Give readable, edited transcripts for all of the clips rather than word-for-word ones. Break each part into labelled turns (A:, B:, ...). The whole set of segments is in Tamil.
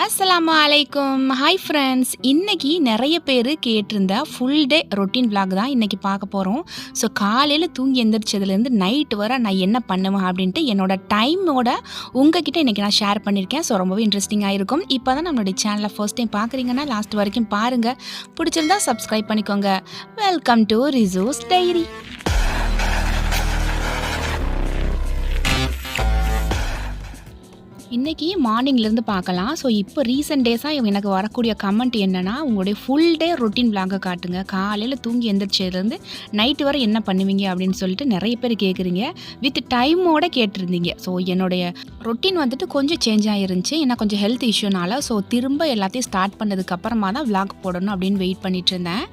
A: அஸ்ஸலாமு அலைக்கும். Hi friends. இன்னைக்கு நெறைய பேர் கேட்டிருந்த ஃபுல் டே ரொட்டீன் விளாக் தான் இன்னைக்கு பார்க்க போகிறோம். ஸோ காலையில் தூங்கி எந்திரிச்சதுலேருந்து நைட் வரை நான் என்ன பண்ணுவேன் அப்படின்ட்டு என்னோட டைமோட உங்ககிட்ட இன்றைக்கி நான் ஷேர் பண்ணியிருக்கேன். ஸோ ரொம்பவே இன்ட்ரெஸ்டிங்காக இருக்கும். இப்போ தான் நம்மளுடைய சேனலை ஃபர்ஸ்ட் டைம் பார்க்குறீங்கன்னா லாஸ்ட் வரைக்கும் பாருங்கள். பிடிச்சிருந்தா சப்ஸ்கிரைப் பண்ணிக்கோங்க. Welcome to Rizo's diary. இன்றைக்கி மார்னிங்லேருந்து பார்க்கலாம். ஸோ இப்போ ரீசெண்ட் டேஸாக எனக்கு வரக்கூடிய கமெண்ட் என்னென்னா, உங்களுடைய ஃபுல் டே ரொட்டீன் விளாகை காட்டுங்க, காலையில் தூங்கி எந்திரிச்சதுலேருந்து நைட்டு வரை என்ன பண்ணுவீங்க அப்படின்னு சொல்லிட்டு நிறைய பேர் கேட்குறீங்க. வித் டைமோட கேட்டிருந்தீங்க. ஸோ என்னுடைய ரொட்டீன் வந்துட்டு கொஞ்சம் சேஞ்ச் ஆகிருந்துச்சு. ஏன்னா கொஞ்சம் ஹெல்த் இஷ்யூனால. ஸோ திரும்ப எல்லாத்தையும் ஸ்டார்ட் பண்ணதுக்கப்புறமா தான் விளாக் போடணும் அப்படின்னு வெயிட் பண்ணிட்டு இருந்தேன்.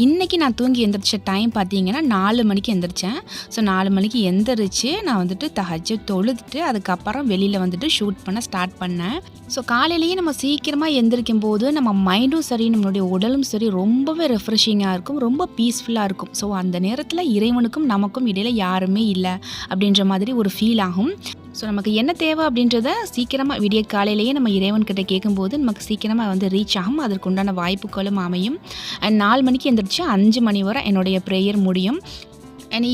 A: இன்றைக்கி நான் தூங்கி எந்திரிச்ச டைம் பார்த்தீங்கன்னா 4 மணிக்கு எந்திரிச்சேன். ஸோ 4 மணிக்கு எந்திரிச்சு நான் வந்துட்டு தஹஜ்ஜத் தொழுதுட்டு அதுக்கப்புறம் வெளியில் வந்துட்டு ஷூட் பண்ண ஸ்டார்ட் பண்ணேன். ஸோ காலையிலேயே நம்ம சீக்கிரமாக எந்திரிக்கும் போது நம்ம மைண்டும் சரி நம்மளுடைய உடலும் சரி ரொம்பவே ரெஃப்ரெஷிங்காக இருக்கும், ரொம்ப பீஸ்ஃபுல்லாக இருக்கும். ஸோ அந்த நேரத்தில் இறைவனுக்கும் நமக்கும் இடையில யாருமே இல்லை அப்படின்ற மாதிரி ஒரு ஃபீல் ஆகும். ஸோ நமக்கு என்ன தேவை அப்படின்றத சீக்கிரமாக விடிய காலையிலேயே நம்ம இறைவன்கிட்ட கேட்கும்போது நமக்கு சீக்கிரமாக வந்து ரீச் ஆகும். அதற்கு உண்டான வாய்ப்புகளும் அமையும். 4 மணிக்கு எந்திரிச்சு 5 மணி வரை என்னுடைய ப்ரேயர் முடியும்.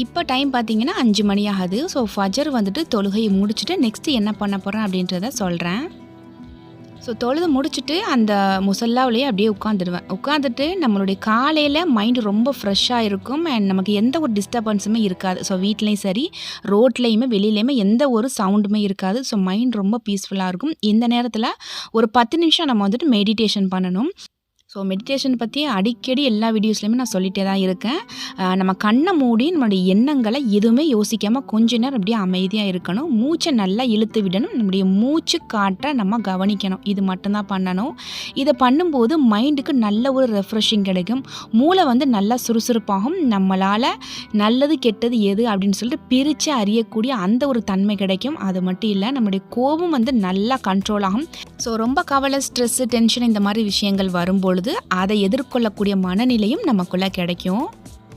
A: இப்போ டைம் பார்த்தீங்கன்னா 5 மணி ஆகுது. ஸோ ஃபஜர் வந்துட்டு தொழுகையை முடிச்சுட்டு நெக்ஸ்ட்டு என்ன பண்ண போகிறேன் அப்படின்றத சொல்கிறேன். ஸோ தொழுது முடிச்சுட்டு அந்த முசல்லாவிலேயே அப்படியே உட்காந்துடுவேன். உட்காந்துட்டு நம்மளுடைய காலையில் மைண்டு ரொம்ப ஃப்ரெஷ்ஷாக இருக்கும். அண்ட் நமக்கு எந்த ஒரு டிஸ்டர்பன்ஸுமே இருக்காது. ஸோ வீட்லேயும் சரி ரோட்லேயுமே வெளியிலேயுமே எந்த ஒரு சவுண்டுமே இருக்காது. ஸோ மைண்ட் ரொம்ப பீஸ்ஃபுல்லாக இருக்கும். இந்த நேரத்தில் ஒரு 10 நிமிஷம் நம்ம வந்துட்டு மெடிடேஷன் பண்ணணும். ஸோ மெடிடேஷன் பற்றி அடிக்கடி எல்லா வீடியோஸ்லையுமே நான் சொல்லிகிட்டே தான் இருக்கேன். நம்ம கண்ணை மூடி நம்மளுடைய எண்ணங்களை எதுவுமே யோசிக்காமல் கொஞ்ச நேரம் அப்படியே அமைதியாக இருக்கணும். மூச்சை நல்லா இழுத்து விடணும். நம்முடைய மூச்சு காற்றை நம்ம கவனிக்கணும். இது மட்டும்தான் பண்ணணும். இதை பண்ணும்போது மைண்டுக்கு நல்ல ஒரு ரெஃப்ரெஷிங் கிடைக்கும். மூளை வந்து நல்லா சுறுசுறுப்பாகும். நம்மளால் நல்லது கெட்டது எது அப்படின்னு சொல்லிட்டு பிரித்து அறியக்கூடிய அந்த ஒரு தன்மை கிடைக்கும். அது மட்டும் இல்லை, நம்மளுடைய கோபம் வந்து நல்லா கண்ட்ரோல் ஆகும். ஸோ ரொம்ப கவலை, ஸ்ட்ரெஸ்ஸு, டென்ஷன் இந்த மாதிரி விஷயங்கள் வரும்பொழுது அதை எதிர்கொள்ளக்கூடிய மனநிலையும் நமக்குள்ளே கிடைக்கும்.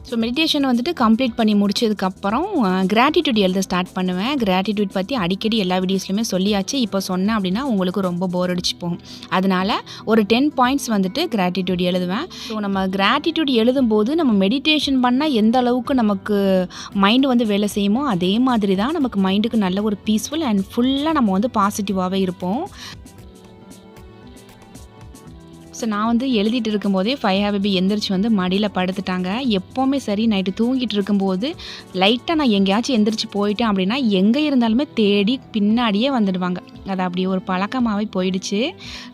A: ஸோ மெடிடேஷன் வந்துட்டு கம்ப்ளீட் பண்ணி முடிச்சதுக்கப்புறம் கிராட்டிடியூட் எழுத ஸ்டார்ட் பண்ணுவேன். கிராட்டிடியூட் பற்றி அடிக்கடி எல்லா வீடியோஸ்லையுமே சொல்லியாச்சு. இப்போ சொன்னேன் அப்படின்னா உங்களுக்கு ரொம்ப போர் அடிச்சு போகும். அதனால் ஒரு 10 பாயிண்ட்ஸ் வந்துட்டு கிராட்டிடியூட் எழுதுவேன். ஸோ நம்ம கிராட்டிடியூட் எழுதும்போது நம்ம மெடிடேஷன் பண்ணால் எந்த அளவுக்கு நமக்கு மைண்டு வந்து வேலை செய்யுமோ அதே மாதிரி தான் நமக்கு மைண்டுக்கு நல்ல ஒரு பீஸ்ஃபுல் அண்ட் ஃபுல்லாக நம்ம வந்து பாசிட்டிவாகவே இருப்போம். ஸோ நான் வந்து எழுதிட்டு இருக்கும்போதே ஃபைஹா பேபி எந்திரிச்சு வந்து மடியில் படுத்துட்டாங்க. எப்போவுமே சரி நைட்டு தூங்கிட்டு இருக்கும்போது லைட்டாக நான் எங்கேயாச்சும் எந்திரிச்சு போயிட்டேன் அப்படின்னா எங்கே இருந்தாலுமே தேடி பின்னாடியே வந்துடுவாங்க. அது அப்படியே ஒரு பழக்கமாகவே போயிடுச்சு.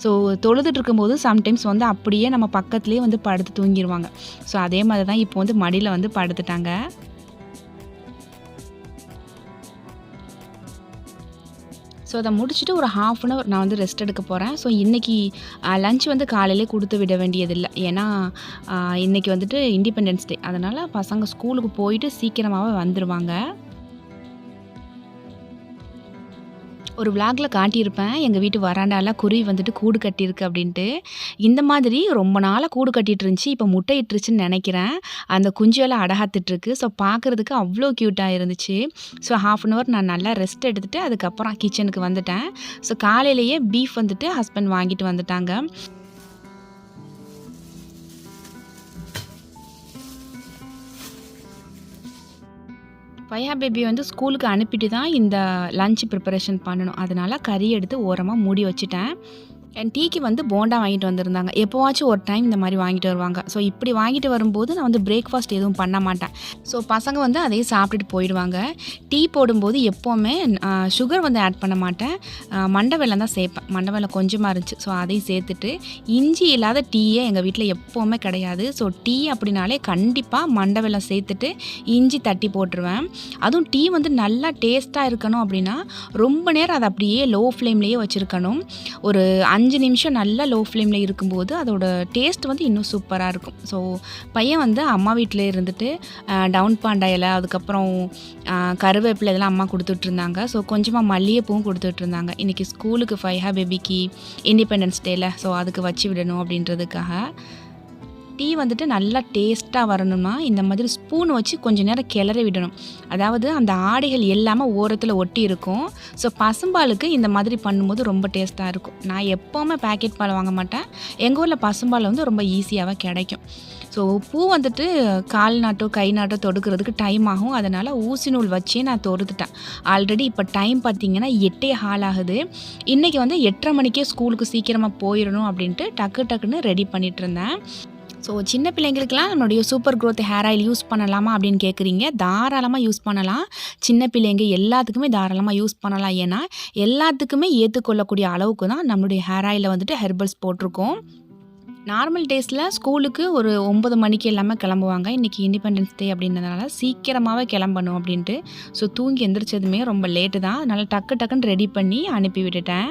A: ஸோ தொழுதுட்டு இருக்கும்போது சம்டைம்ஸ் வந்து அப்படியே நம்ம பக்கத்துலேயே வந்து படுத்து தூங்கிடுவாங்க. ஸோ அதே மாதிரி தான் இப்போ வந்து மடியில் வந்து படுத்துட்டாங்க. ஸோ அதை முடிச்சுட்டு ஒரு 1/2 அன் ஹவர் நான் வந்து ரெஸ்ட் எடுக்க போகிறேன். ஸோ இன்றைக்கி லன்ச் வந்து காலையிலே கொடுத்து விட வேண்டியதில்லை. ஏன்னா இன்றைக்கி வந்துட்டு இண்டிபெண்டன்ஸ் டே. அதனால் பசங்க ஸ்கூலுக்கு போயிட்டு சீக்கிரமாகவே வந்துடுவாங்க. ஒரு விளாகில் காட்டியிருப்பேன் எங்கள் வீட்டு வராண்டாலாம் குருவி வந்துட்டு கூடு கட்டியிருக்கு அப்படின்ட்டு. இந்த மாதிரி ரொம்ப நாளாக கூடு கட்டிகிட்டு இருந்துச்சு. இப்போ முட்டை இட்டுருச்சுன்னு நினைக்கிறேன். அந்த குஞ்செல்லாம் அடகாத்துட்ருக்கு. ஸோ பார்க்குறதுக்கு அவ்வளோ க்யூட்டாக இருந்துச்சு. ஸோ 1/2 அன் ஹவர் நான் நல்லா ரெஸ்ட் எடுத்துகிட்டு அதுக்கப்புறம் கிச்சனுக்கு வந்துட்டேன். ஸோ காலையிலேயே பீஃப் வந்துட்டு ஹஸ்பண்ட் வாங்கிட்டு வந்துட்டாங்க. ஃபைஹா பேபி வந்து ஸ்கூலுக்கு அனுப்பிட்டு தான் இந்த லஞ்ச் ப்ரிப்பரேஷன் பண்ணணும். அதனால் கறி எடுத்து ஓரமாக மூடி வச்சுட்டேன். என் டீக்கு வந்து போண்டா வாங்கிட்டு வந்திருந்தாங்க. எப்போவாச்சும் ஒரு டைம் இந்த மாதிரி வாங்கிட்டு வருவாங்க. ஸோ இப்படி வாங்கிட்டு வரும்போது நான் வந்து பிரேக்ஃபாஸ்ட் எதுவும் பண்ண மாட்டேன். ஸோ பசங்க வந்து அதையே சாப்பிட்டுட்டு போயிடுவாங்க. டீ போடும்போது எப்போவுமே சுகர் வந்து ஆட் பண்ண மாட்டேன். மண்டை வெல்லம் தான் சேர்ப்பேன். மண்டை வெல்லம் கொஞ்சமாக இருந்துச்சு. ஸோ அதையும் சேர்த்துட்டு இஞ்சி இல்லாத டீயே எங்கள் வீட்டில் எப்போவுமே கிடையாது. ஸோ டீ அப்படின்னாலே கண்டிப்பாக மண்டை வெல்லம் சேர்த்துட்டு இஞ்சி தட்டி போட்டுருவேன். அதுவும் டீ வந்து நல்லா டேஸ்ட்டாக இருக்கணும் அப்படின்னா ரொம்ப நேரம் அதை அப்படியே லோ ஃப்ளேம்லேயே வச்சுருக்கணும். ஒரு 5 நிமிஷம் நல்லா லோ ஃப்ளேமில் இருக்கும்போது அதோட டேஸ்ட் வந்து இன்னும் சூப்பராக இருக்கும். ஸோ பையன் வந்து அம்மா வீட்டில் இருந்துட்டு டவுன் பாண்டா இலை, அதுக்கப்புறம் கருவேப்பிலை இதெல்லாம் அம்மா கொடுத்துட்ருந்தாங்க. ஸோ கொஞ்சமாக மல்லிகைப்பூவும் கொடுத்துட்ருந்தாங்க. இன்றைக்கி ஸ்கூலுக்கு ஃபைஹா பேபிக்கு இண்டிபெண்டன்ஸ் டேல ஸோ அதுக்கு வச்சு விடணும் அப்படின்றதுக்காக. டீ வந்துட்டு நல்லா டேஸ்ட்டாக வரணும்னா இந்த மாதிரி ஸ்பூன் வச்சு கொஞ்சம் நேரம் கிளறி விடணும். அதாவது அந்த ஆடைகள் எல்லாமே ஓரத்தில் ஒட்டி இருக்கும். ஸோ பசும்பாலுக்கு இந்த மாதிரி பண்ணும்போது ரொம்ப டேஸ்ட்டாக இருக்கும். நான் எப்போவுமே பேக்கெட் பால் வாங்க மாட்டேன். எங்கள் ஊரில் பசும்பால் வந்து ரொம்ப ஈஸியாகவே கிடைக்கும். ஸோ பூ வந்துட்டு கால் நாட்டோ கை நாட்டோ தொடுக்கிறதுக்கு டைம் ஆகும். அதனால் ஊசி நூல் வச்சே நான் தொடுத்துட்டேன். ஆல்ரெடி இப்போ டைம் பார்த்திங்கன்னா 8:15 ஆகுது. இன்றைக்கி வந்து 8:30 மணிக்கே ஸ்கூலுக்கு சீக்கிரமாக போயிடணும் அப்படின்ட்டு டக்குன்னு ரெடி பண்ணிகிட்டு இருந்தேன். ஸோ சின்ன பிள்ளைங்களுக்கெல்லாம் நம்மளுடைய super growth hair oil use பண்ணலாமா அப்படின்னு கேட்குறீங்க. தாராளமாக யூஸ் பண்ணலாம். சின்ன பிள்ளைங்க எல்லாத்துக்குமே தாராளமாக யூஸ் பண்ணலாம். ஏன்னா எல்லாத்துக்குமே ஏற்றுக்கொள்ளக்கூடிய அளவுக்கு தான் நம்மளுடைய ஹேர் ஆயிலில் வந்துட்டு ஹெர்பல்ஸ் போட்டிருக்கோம். நார்மல் டேஸில் ஸ்கூலுக்கு ஒரு 9 மணிக்கு எல்லாமே கிளம்புவாங்க. இன்றைக்கி இண்டிபெண்டன்ஸ் டே அப்படின்றதுனால சீக்கிரமாகவே கிளம்பணும் அப்படின்ட்டு. ஸோ தூங்கி எந்திரிச்சதுமே ரொம்ப லேட்டு தான். அதனால் டக்குன்னு ரெடி பண்ணி அனுப்பி விட்டுட்டேன்.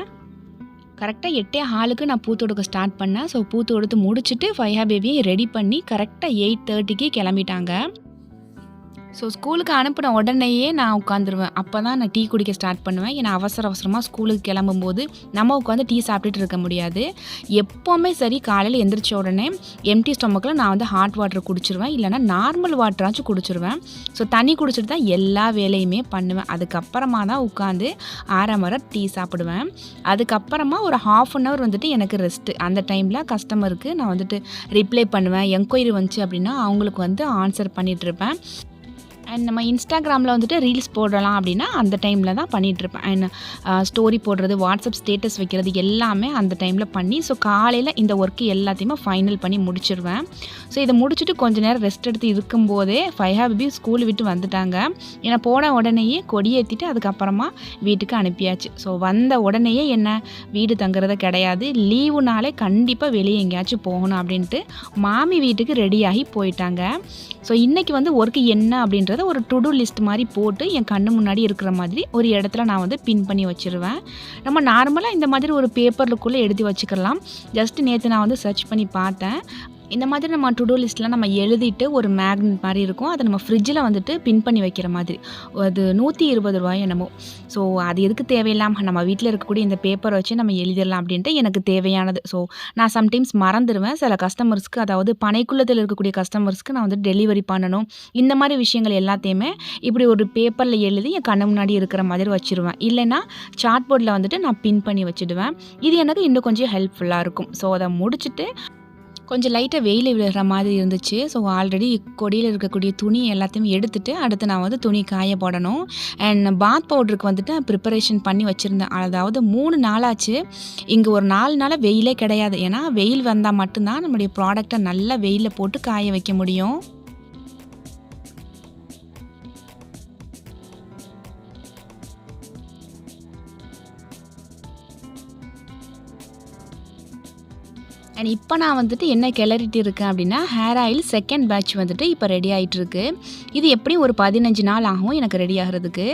A: கரெக்டாக 8:15க்கு நான் பூ தொடுக்க ஸ்டார்ட் பண்ணேன். ஸோ பூ தொடுத்து முடிச்சுட்டு ஃபைஹா பேபியை ரெடி பண்ணி கரெக்டாக 8:30க்கு கிளம்பிட்டாங்க. ஸோ ஸ்கூலுக்கு அனுப்பின உடனேயே நான் உட்காந்துருவேன். அப்போ தான் நான் டீ குடிக்க ஸ்டார்ட் பண்ணுவேன். ஏன்னா அவசரமாக ஸ்கூலுக்கு கிளம்பும்போது நம்ம உட்காந்து டீ சாப்பிட்டுட்டு இருக்க முடியாது. எப்போவுமே சரி காலையில் எந்திரிச்ச உடனே எம்டி ஸ்டொமக்கில் நான் வந்து ஹாட் வாட்டர் குடிச்சிருவேன். இல்லைனா நார்மல் வாட்டராச்சும் குடிச்சிருவேன். ஸோ தண்ணி குடிச்சிட்டு தான் எல்லா வேலையுமே பண்ணுவேன். அதுக்கப்புறமா தான் உட்காந்து ஆற டீ சாப்பிடுவேன். அதுக்கப்புறமா ஒரு 1/2 hour வந்துட்டு எனக்கு ரெஸ்ட்டு. அந்த டைமில் கஸ்டமருக்கு நான் வந்துட்டு ரிப்ளை பண்ணுவேன். என்கொயரி வந்துச்சு அப்படின்னா அவங்களுக்கு வந்து ஆன்சர் பண்ணிகிட்ருப்பேன். அண்ட் நம்ம இன்ஸ்டாகிராமில் வந்துட்டு ரீல்ஸ் போடலாம் அப்படின்னா அந்த டைமில் தான் பண்ணிகிட்ருப்பேன். அண்ட் ஸ்டோரி போடுறது, வாட்ஸ்அப் ஸ்டேட்டஸ் வைக்கிறது எல்லாமே அந்த டைமில் பண்ணி ஸோ காலையில் இந்த ஒர்க்கு எல்லாத்தையுமே ஃபைனல் பண்ணி முடிச்சிடுவேன். ஸோ இதை முடிச்சுட்டு கொஞ்சம் நேரம் ரெஸ்ட் எடுத்து இருக்கும்போதே ஃபைஹா பேபி ஸ்கூல் விட்டு வந்துட்டாங்க. ஏன்னா போன உடனேயே கொடியேற்றிட்டு அதுக்கப்புறமா வீட்டுக்கு அனுப்பியாச்சு. ஸோ வந்த உடனேயே என்ன வீடு தங்குறத கிடையாது, லீவுனாலே கண்டிப்பாக வெளியே எங்கேயாச்சும் போகணும் அப்படின்ட்டு மாமி வீட்டுக்கு ரெடியாகி போயிட்டாங்க. ஸோ இன்றைக்கி வந்து ஒர்க்கு என்ன அப்படின்றத ஒரு டு டூ லிஸ்ட் மாதிரி போட்டு என் கண்ணு முன்னாடி இருக்கிற மாதிரி ஒரு இடத்துல நான் வந்து பின் பண்ணி வச்சுருவேன். நம்ம நார்மலாக இந்த மாதிரி ஒரு பேப்பருக்குள்ளே எழுதி வச்சுக்கலாம். ஜஸ்ட் நேற்று நான் வந்து சர்ச் பண்ணி பார்த்தேன். இந்த மாதிரி நம்ம டு டூ லிஸ்ட்டில் நம்ம எழுதிட்டு ஒரு மேக்னெட் மாதிரி இருக்கும். அதை நம்ம ஃப்ரிட்ஜில் வந்துட்டு பின் பண்ணி வைக்கிற மாதிரி. அது ₹120 என்னமோ. ஸோ அது எதுக்கு தேவையில்லாமல் நம்ம வீட்டில் இருக்கக்கூடிய இந்த பேப்பரை வச்சு நம்ம எழுதிடலாம் அப்படின்ட்டு எனக்கு தேவையானது. ஸோ நான் சம்டைம்ஸ் மறந்துடுவேன். சில கஸ்டமர்ஸ்க்கு, அதாவது பனைக்குள்ளத்தில் இருக்கக்கூடிய கஸ்டமர்ஸ்க்கு நான் வந்து டெலிவரி பண்ணணும். இந்த மாதிரி விஷயங்கள் எல்லாத்தையுமே இப்படி ஒரு பேப்பரில் எழுதி என் கண்ணு முன்னாடி இருக்கிற மாதிரி வச்சுருவேன். இல்லைன்னா சார்ட் போர்டில் வந்துட்டு நான் பின் பண்ணி வச்சுடுவேன். இது எனக்கு இன்னும் கொஞ்சம் ஹெல்ப்ஃபுல்லாக இருக்கும். ஸோ அதை முடிச்சுட்டு கொஞ்சம் லைட்டாக வெயில் விழுகிற மாதிரி இருந்துச்சு. ஸோ ஆல்ரெடி கொடியில் இருக்கக்கூடிய துணி எல்லாத்தையும் எடுத்துகிட்டு அடுத்து நான் வந்து துணி காய போடணும். அண்ட் பாத் பவுடருக்கு வந்துட்டு ப்ரிப்பரேஷன் பண்ணி வச்சுருந்தேன். அதாவது 3 நாளாச்சு. இங்கே ஒரு 4 நாளாக வெயிலே கிடையாது. ஏன்னா வெயில் வந்தால் மட்டும்தான் நம்முடைய ப்ராடக்டை நல்லா வெயிலில் போட்டு காய வைக்க முடியும். அண்ட் இப்போ நான் வந்துட்டு என்ன கிளறிட்டு இருக்கேன் அப்படின்னா, ஹேர் ஆயில் செகண்ட் பேட்ச் வந்துட்டு இப்போ ரெடி ஆகிட்டுருக்கு. இது எப்படியும் ஒரு 15 நாள் ஆகும் எனக்கு ரெடி ஆகிறதுக்கு.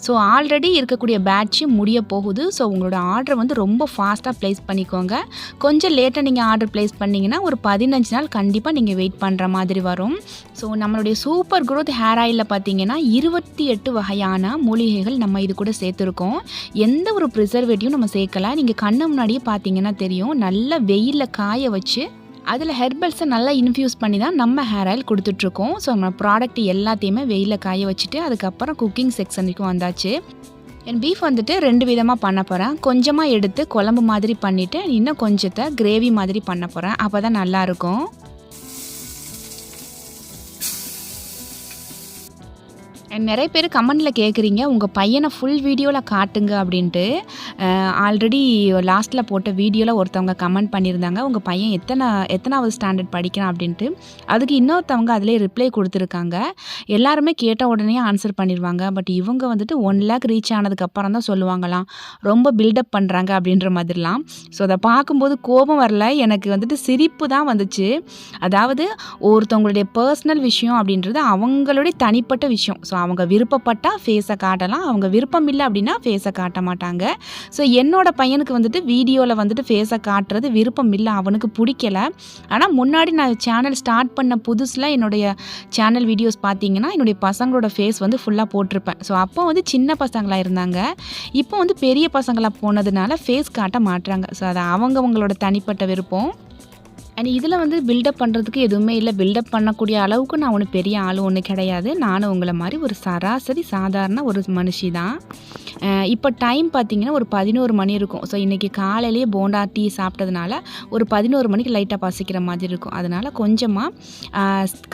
A: ஸோ ஆல்ரெடி இருக்கக்கூடிய பேட்ச்சு முடிய போகுது. ஸோ உங்களோட ஆர்டர் வந்து ரொம்ப ஃபாஸ்ட்டாக ப்ளேஸ் பண்ணிக்கோங்க. கொஞ்சம் லேட்டாக நீங்கள் ஆர்டர் ப்ளேஸ் பண்ணிங்கன்னா ஒரு 15 நாள் கண்டிப்பாக நீங்கள் வெயிட் பண்ணுற மாதிரி வரும். ஸோ நம்மளுடைய சூப்பர் க்ரோத் ஹேர் ஆயிலில் பார்த்தீங்கன்னா 28 வகையான மூலிகைகள் நம்ம இது கூட சேர்த்துருக்கோம். எந்த ஒரு ப்ரிசர்வேட்டிவும் நம்ம சேர்க்கல. நீங்கள் கண்ணு முன்னாடியே பார்த்தீங்கன்னா தெரியும். நல்ல வெயிலில் காய வச்சு அதில் ஹெர்பல்ஸை நல்லா இன்ஃப்யூஸ் பண்ணி தான் நம்ம ஹேர் ஆயில் கொடுத்துட்ருக்கோம். ஸோ நம்ம ப்ராடக்ட் எல்லாத்தையுமே வெயிலில் காய வச்சுட்டு அதுக்கப்புறம் குக்கிங் செக்ஷனுக்கும் வந்தாச்சு. என் பீஃப் வந்துட்டு 2 விதமாக பண்ண போகிறேன். கொஞ்சமாக எடுத்து குழம்பு மாதிரி பண்ணிவிட்டு இன்னும் கொஞ்சத்தை கிரேவி மாதிரி பண்ண போகிறேன். அப்போ தான் நல்லாயிருக்கும். நிறைய பேர் கமெண்டில் கேட்குறீங்க, உங்கள் பையனை ஃபுல் வீடியோவில் காட்டுங்க அப்படின்ட்டு. ஆல்ரெடி லாஸ்ட்டில் போட்ட வீடியோவில் ஒருத்தவங்க கமெண்ட் பண்ணியிருந்தாங்க, உங்கள் பையன் எத்தனாவது ஸ்டாண்டர்ட் படிக்கிறான் அப்படின்ட்டு. அதுக்கு இன்னொருத்தவங்க அதிலே ரிப்ளை கொடுத்துருக்காங்க. எல்லாருமே கேட்ட உடனே ஆன்சர் பண்ணிடுவாங்க. பட் இவங்க வந்துட்டு 1 lakh ரீச் ஆனதுக்கப்புறம் தான் சொல்லுவாங்களாம், ரொம்ப பில்டப் பண்ணுறாங்க அப்படின்ற மாதிரிலாம். ஸோ அதை பார்க்கும்போது கோபம் வரல, எனக்கு வந்துட்டு சிரிப்பு தான் வந்துச்சு. அதாவது ஒருத்தவங்களுடைய பர்சனல் விஷயம் அப்படின்றது அவங்களுடைய தனிப்பட்ட விஷயம். ஸோ அவங்க விருப்பப்பட்டால் ஃபேஸை காட்டலாம், அவங்க விருப்பம் இல்லை அப்படின்னா ஃபேஸை காட்ட மாட்டாங்க. ஸோ என்னோடய பையனுக்கு வந்துட்டு வீடியோவில் வந்துட்டு ஃபேஸை காட்டுறது விருப்பம் இல்லை, அவனுக்கு பிடிக்கல. ஆனால் முன்னாடி நான் சேனல் ஸ்டார்ட் பண்ண புதுசில் என்னுடைய சேனல் வீடியோஸ் பார்த்தீங்கன்னா என்னுடைய பசங்களோட ஃபேஸ் வந்து ஃபுல்லாக போட்டிருப்பேன். ஸோ அப்போ வந்து சின்ன பசங்களாக இருந்தாங்க. இப்போ வந்து பெரிய பசங்களாக போனதுனால ஃபேஸ் காட்ட மாட்டுறாங்க. ஸோ அது அவங்கவங்களோட தனிப்பட்ட விருப்பம். அண்ட் இதில் வந்து பில்டப் பண்ணுறதுக்கு எதுவுமே இல்லை. பில்டப் பண்ணக்கூடிய அளவுக்கு நான் ஒன்றும் பெரிய ஆள் ஒன்றும் கிடையாது. நானும் உங்களை மாதிரி ஒரு சராசரி சாதாரண ஒரு மனுஷி தான். இப்போ டைம் பார்த்திங்கன்னா ஒரு 11 மணி இருக்கும். ஸோ இன்றைக்கி காலையிலேயே போண்டா டீ சாப்பிட்டதுனால ஒரு 11 மணிக்கு லைட்டாக பசிக்கிற மாதிரி இருக்கும். அதனால் கொஞ்சமாக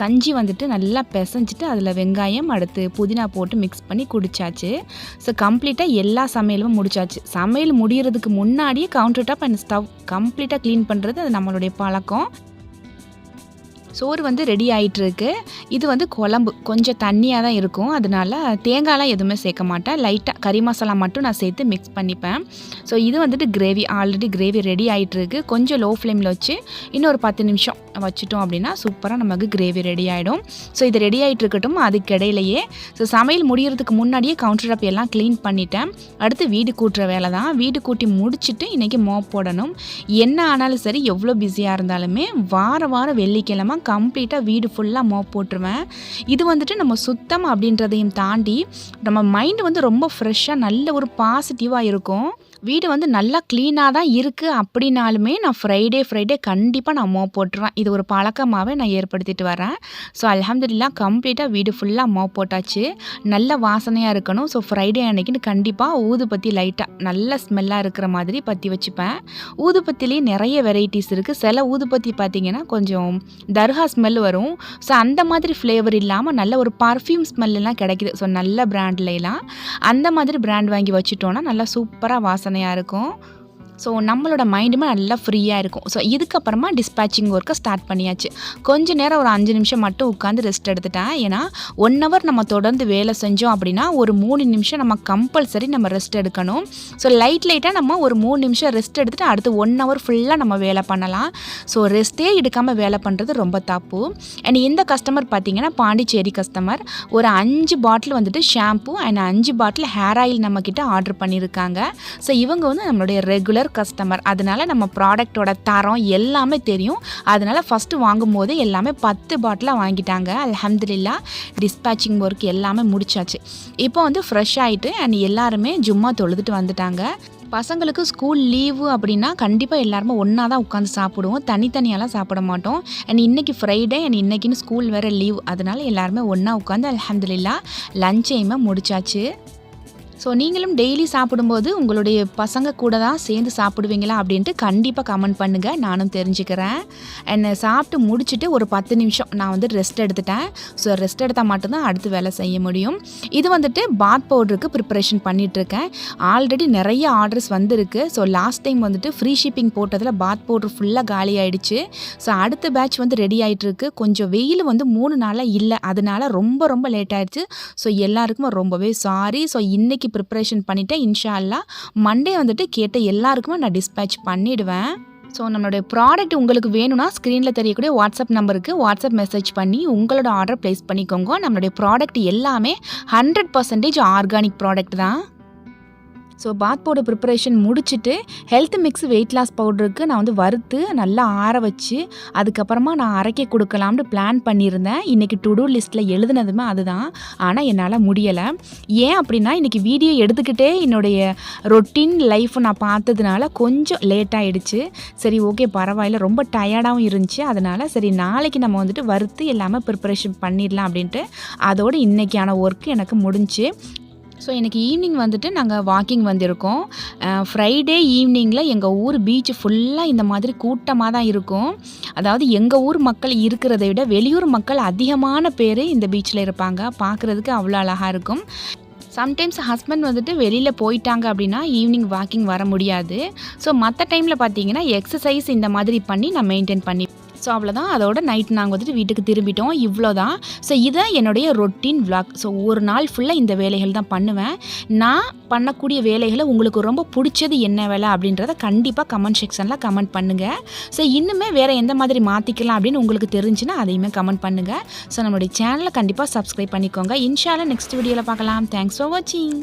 A: கஞ்சி வந்துட்டு நல்லா பிசைஞ்சிட்டு அதில் வெங்காயம் அடுத்து புதினா போட்டு மிக்ஸ் பண்ணி குடித்தாச்சு. ஸோ கம்ப்ளீட்டாக எல்லா சமையலும் முடிச்சாச்சு. சமையல் முடிகிறதுக்கு முன்னாடியே கவுண்டர் டாப் அண்ட் ஸ்டவ் கம்ப்ளீட்டாக க்ளீன் பண்ணுறது அது நம்மளுடைய பழக்கம். சோறு வந்து ரெடி ஆகிட்டுருக்கு. இது வந்து குழம்பு கொஞ்சம் தண்ணியாக தான் இருக்கும். அதனால தேங்காய்லாம் எதுவுமே சேர்க்க மாட்டேன். லைட்டாக கறி மசாலா மட்டும் நான் சேர்த்து மிக்ஸ் பண்ணிப்பேன். ஸோ இது வந்துட்டு கிரேவி ஆல்ரெடி கிரேவி ரெடி ஆகிட்டுருக்கு. கொஞ்சம் லோ ஃப்ளேமில் வச்சு இன்னும் ஒரு 10 நிமிஷம் வச்சுட்டோம் அப்படின்னா சூப்பராக நமக்கு கிரேவி ரெடி ஆகிடும். ஸோ இது ரெடி ஆகிட்டு இருக்கட்டும். அதுக்கு இடையிலையே சமையல் முடிகிறதுக்கு முன்னாடியே கவுண்டர் டாப் எல்லாம் க்ளீன் பண்ணிட்டேன். அடுத்து வீடு கூட்டுற வேலை தான். வீடு கூட்டி முடிச்சுட்டு இன்றைக்கி மோப் போடணும். என்ன ஆனாலும் சரி எவ்வளோ பிஸியாக இருந்தாலுமே வாரம் வெள்ளிக்கிழமை கம்ப்ளீட்டாக வீடு ஃபுல்லாக மோப் போட்டுருவேன். இது வந்துட்டு நம்ம சுத்தம் அப்படின்றதையும் தாண்டி நம்ம மைண்டு வந்து ரொம்ப ஃப்ரெஷ்ஷாக நல்ல ஒரு பாசிட்டிவாக இருக்கும். வீடு வந்து நல்லா க்ளீனாக தான் இருக்குது அப்படின்னாலுமே நான் ஃப்ரைடே கண்டிப்பாக நான் மோப் போட்டுருவேன். இது ஒரு பழக்கமாகவே நான் ஏற்படுத்திட்டு வரேன். ஸோ அல்ஹம்துலில்லாஹ் கம்ப்ளீட்டாக வீடு ஃபுல்லாக மோப் போட்டாச்சு. நல்ல வாசனையாக இருக்கணும். ஸோ ஃப்ரைடே அன்னைக்குன்னு கண்டிப்பாக ஊதுபத்தி லைட்டாக நல்ல ஸ்மெல்லாக இருக்கிற மாதிரி பற்றி வச்சுப்பேன். ஊதுபத்திலேயே நிறைய வெரைட்டிஸ் இருக்குது. சில ஊதுபத்தி பார்த்திங்கன்னா கொஞ்சம் தர்கா ஸ்மெல் வரும். ஸோ அந்த மாதிரி ஃப்ளேவர் இல்லாமல் நல்ல ஒரு பர்ஃப்யூம் ஸ்மெல்லாம் கிடைக்குது. ஸோ நல்ல பிராண்ட்லாம் அந்த மாதிரி பிராண்ட் வாங்கி வச்சுட்டோன்னா நல்லா சூப்பராக வாசனையாக இருக்கும். ஸோ நம்மளோட மைண்டுமே நல்லா ஃப்ரீயாக இருக்கும். ஸோ இதுக்கப்புறமா டிஸ்பேச்சிங் ஒர்க்கை ஸ்டார்ட் பண்ணியாச்சு. கொஞ்சம் நேரம் ஒரு 5 நிமிஷம் மட்டும் உட்காந்து ரெஸ்ட் எடுத்துட்டேன். ஏன்னா 1 ஹவர் நம்ம தொடர்ந்து வேலை செஞ்சோம் அப்படின்னா ஒரு 3 நிமிஷம் நம்ம கம்பல்சரி நம்ம ரெஸ்ட் எடுக்கணும். ஸோ லைட்டாக நம்ம ஒரு 3 நிமிஷம் ரெஸ்ட் எடுத்துகிட்டு அடுத்து 1 ஹவர் ஃபுல்லாக நம்ம வேலை பண்ணலாம். ஸோ ரெஸ்ட்டே எடுக்காமல் வேலை பண்ணுறது ரொம்ப தப்பு. அண்ட் இந்த கஸ்டமர் பார்த்திங்கன்னா பாண்டிச்சேரி கஸ்டமர். ஒரு 5 பாட்டில் வந்துட்டு shampoo and 5 bottle hair oil நம்மக்கிட்ட ஆர்டர் பண்ணியிருக்காங்க. ஸோ இவங்க வந்து நம்மளுடைய ரெகுலர் கஸ்டமர். அதனால நம்ம ப்ராடக்டோட தரம் எல்லாமே தெரியும். அதனால ஃபஸ்ட்டு வாங்கும் போது எல்லாமே 10 பாட்டிலாக வாங்கிட்டாங்க. அல்ஹம்துலில்லாஹ் டிஸ்பேச்சிங் ஒர்க் எல்லாமே முடிச்சாச்சு. இப்போ வந்து ஃப்ரெஷ் ஆகிட்டு அண்ட் எல்லாருமே ஜும்மா தொழுதுட்டு வந்துட்டாங்க. பசங்களுக்கு ஸ்கூல் லீவு அப்படின்னா கண்டிப்பாக எல்லாருமே ஒன்றா தான் உட்காந்து சாப்பிடுவோம். தனித்தனியாலாம் சாப்பிட மாட்டோம். அண்ட் இன்றைக்கி ஃப்ரைடே அண்ட் இன்றைக்கின்னு ஸ்கூல் வேறு லீவ். அதனால எல்லாருமே ஒன்றா உட்காந்து அல்ஹம்துலில்லாஹ் லஞ்சையுமே முடிச்சாச்சு. ஸோ நீங்களும் டெய்லி சாப்பிடும்போது உங்களுடைய பசங்க கூட தான் சேர்ந்து சாப்பிடுவீங்களா அப்படின்ட்டு கண்டிப்பாக கமெண்ட் பண்ணுங்கள். நானும் தெரிஞ்சுக்கிறேன். என்னை சாப்பிட்டு முடிச்சுட்டு ஒரு 10 நிமிஷம் நான் வந்து ரெஸ்ட் எடுத்துட்டேன். ஸோ ரெஸ்ட் எடுத்தால் மட்டும்தான் அடுத்து வேலை செய்ய முடியும். இது வந்துட்டு பாத் பவுடருக்கு ப்ரிப்பரேஷன் பண்ணிகிட்ருக்கேன். ஆல்ரெடி நிறைய ஆர்டர்ஸ் வந்திருக்கு. ஸோ லாஸ்ட் டைம் வந்துட்டு ஃப்ரீ ஷிப்பிங் போட்டதில் பாத் பவுடர் ஃபுல்லாக காலி ஆகிடுச்சு. ஸோ அடுத்த பேட்ச் வந்து ரெடி ஆகிட்டுருக்கு. கொஞ்சம் வெயில் வந்து 3 நாளாக இல்லை. அதனால ரொம்ப லேட் ஆகிடுச்சு. ஸோ எல்லாருக்குமே ரொம்பவே சாரி. ஸோ இன்றைக்கி ப்ரிப்பரேஷன் பண்ணிவிட்டேன். இன்ஷா அல்லாஹ் மண்டே வந்துட்டு கேட்ட எல்லாருக்குமே நான் டிஸ்பேச் பண்ணிவிடுவேன். ஸோ நம்மளுடைய ப்ராடக்ட் உங்களுக்கு வேணும்னா ஸ்க்ரீனில் தெரியக்கூடிய வாட்ஸ்அப் நம்பருக்கு வாட்ஸ்அப் மெசேஜ் பண்ணி உங்களோட ஆர்டர் ப்ளேஸ் பண்ணிக்கோங்க. நம்மளுடைய ப்ராடக்ட் எல்லாமே 100% ஆர்கானிக் ப்ராடக்ட் தான். ஸோ பாத் பவுடர் ப்ரிப்பரேஷன் முடிச்சுட்டு ஹெல்த் மிக்ஸ் வெயிட் லாஸ் பவுடருக்கு நான் வந்து வறுத்து நல்லா ஆற வச்சு அதுக்கப்புறமா நான் அரைக்க கொடுக்கலாம்னு பிளான் பண்ணியிருந்தேன். இன்றைக்கி டு டூ லிஸ்ட்டில் எழுதுனதுமே அதுதான். ஆனால் என்னால் முடியலை. ஏன் அப்படின்னா இன்றைக்கி வீடியோ எடுத்துக்கிட்டே என்னுடைய ரொட்டீன் லைஃப் நான் பார்த்ததுனால கொஞ்சம் லேட் ஆகிடுச்சு. சரி ஓகே பரவாயில்ல, ரொம்ப டயர்டாகவும் இருந்துச்சு. அதனால் சரி நாளைக்கு நம்ம வந்துட்டு வறுத்து எல்லாமே ப்ரிப்பரேஷன் பண்ணிடலாம் அப்படின்ட்டு அதோடு இன்றைக்கான ஒர்க்கு எனக்கு முடிஞ்சு. ஸோ இன்றைக்கி ஈவினிங் வந்துட்டு நாங்கள் வாக்கிங் வந்திருக்கோம். ஃப்ரைடே ஈவினிங்கில் எங்கள் ஊர் பீச் ஃபுல்லாக இந்த மாதிரி கூட்டமாக தான் இருக்கும். அதாவது எங்கள் ஊர் மக்கள் இருக்கிறத விட வெளியூர் மக்கள் அதிகமான பேர் இந்த பீச்சில் இருப்பாங்க. பார்க்குறதுக்கு அவ்வளோ அழகாக இருக்கும். சம்டைம்ஸ் ஹஸ்பண்ட் வந்துட்டு வெளியில் போயிட்டாங்க அப்படின்னா ஈவினிங் வாக்கிங் வர முடியாது. ஸோ மற்ற டைமில் பார்த்தீங்கன்னா எக்ஸசைஸ் இந்த மாதிரி பண்ணி நான் மெயின்டைன் பண்ணி. ஸோ அவ்வளோதான். அதோட நைட் நாங்கள் வந்துட்டு வீட்டுக்கு திரும்பிட்டோம். இவ்வளோ தான். ஸோ இதை என்னுடைய ரொட்டீன் விளாக். ஸோ ஒரு நாள் ஃபுல்லாக இந்த வேலைகள் தான் பண்ணுவேன். நான் பண்ணக்கூடிய வேலைகளை உங்களுக்கு ரொம்ப பிடிச்சது என்ன வேலை அப்படின்றத கண்டிப்பாக கமெண்ட் செக்ஷனில் கமெண்ட் பண்ணுங்கள். ஸோ இன்னுமே வேறு எந்த மாதிரி மாற்றிக்கலாம் அப்படின்னு உங்களுக்கு தெரிஞ்சுன்னா அதையுமே கமெண்ட் பண்ணுங்கள். ஸோ நம்மளுடைய சேனலை கண்டிப்பாக சப்ஸ்கிரைப் பண்ணிக்கோங்க. இன்ஷா அல்லாஹ் நெக்ஸ்ட் வீடியோவில் பார்க்கலாம். தேங்க்ஸ் ஃபார் வாட்சிங்.